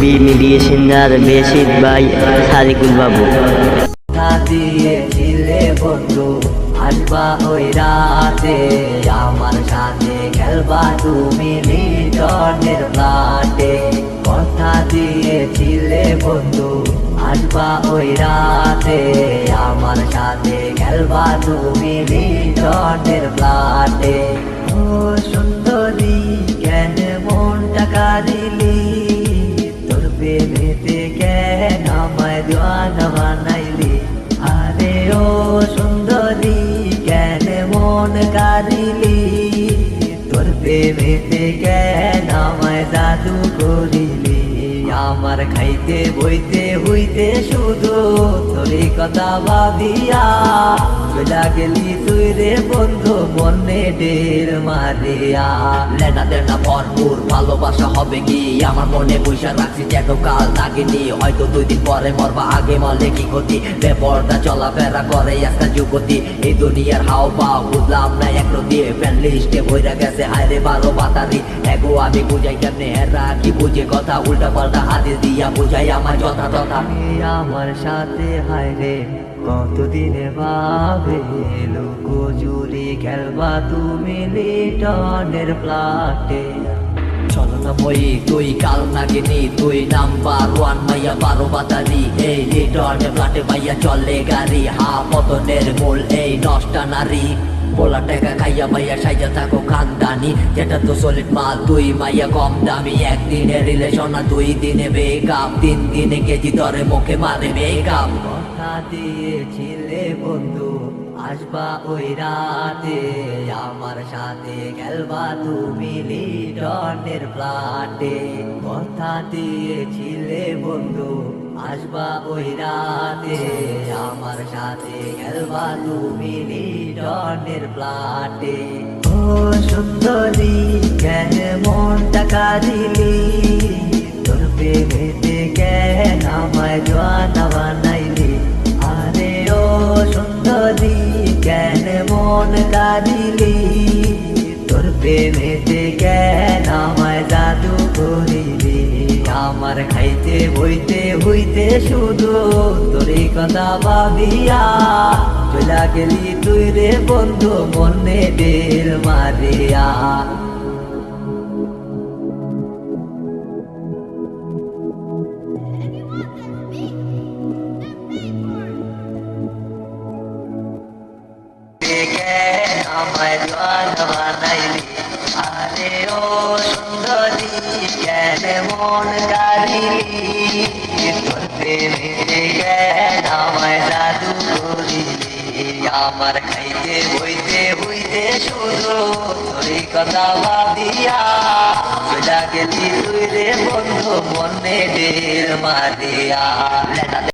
মেডিসিনার বেশির ভাই সাদিকুল বাবু। দিয়েছিলে বন্ধু আসবা ওই রাতে আমার সাথে খেলবা তুমি লিটনের ফ্ল্যাটে। কথা দিয়েছিলে বন্ধু আসবা ওই রাতে আমার সাথে খেলবা তুমি লিটনের ফ্ল্যাটে। ও সুন্দরী কেন মনটা কাঁদিলি, তোর প্রেমেতে কেন আমায় দিওয়ানা বানাইলি। আরে ও সুন্দরী কেন মন কাঁদিলি, তোর প্রেমেতে কেন আমায় জাদু করিলি। আমার খাইতে বইতে হইতে শুধু তোরই কথা ভাবিয়া চলা গেলি তুই রে বন্ধু মনে ঢের মারিয়া। লেনা দেনা ভরপুর ভালোবাসা হবে কি আমার মনে বৈশা রাখছি যেন কাল নাগিনি। হয়তো 2 দিন পরে মরবা আগে মরলে কি ক্ষতি, বেপরদা চলাফেরা করে একটা যুবতী। এই দুনিয়ার হাও পাও বুঝলাম না একরতি, ফ্যান লিস্টে বইরা গেছে হায়রে 12 বাতারি। এগো আমি বুঝাই কেমনে হেরা কি বুঝে কথা, উল্টা পাল্টা হাতে দিয়া বুঝাই আমার যথা তথা। আমার সাথে হায়রে কতদিনে ভাবে লোকো জুড়ি খেলবা তুমি লিটনের ফ্ল্যাটে। চলো না বই তুই কাল নাগিনি, তুই নাম্বার 1 মাইয়া 12 বাতারি। এই লিটনের ফ্ল্যাটে মাইয়া চলে গাড়ি, পতনের মূল এই 10টা নারী। বলা টাকা খাইয়া মাইয়া সাইজা থাকো খানদানি, যেটা তো সলিড মাল তুই মাইয়া কম দামি। একদিনের রিলেশন আর 2 দিনে বেকআপ, 3 দিনে কেজি ধরে মুখে মারে মেকআপ। কথা দিয়েছিলে বন্ধু আসবা ওই রাতে আমার সাথে খেলবা তুমি লিটনের ফ্ল্যাটে। কথা দিয়েছিলে বন্ধু আসবা ওই রাতে আমার সাথে খেলবা তুমি লিটনের ফ্ল্যাটে। ও সুন্দরী কেন মনটা কাঁদিলি, তোর প্রেমেতে কেন আমায় দিওয়ানা বানাইলি। আরে ও সুন্দরী কেন মন কাঁদিলি, তোর প্রেমেতে কেন আমায় জাদু করিলি। আমার খাইতে বইতে হইতে শুধু তোরই কথা ভাবিয়া চলা গেলি তুই রে বন্ধু মনে ঢের মারিয়া। আমায় দিওয়ানা বানাইলি। আরে ও সুন্দরী কেন মন কাঁদিলি, তোর প্রেমেতে কেন আমায় জাদু করিলি। আমার খাইতে বইতে হইতে শুধু তোরই কথা ভাবিয়া চলা গেলি তুই রে বন্ধু মনে ঢের মারিয়া।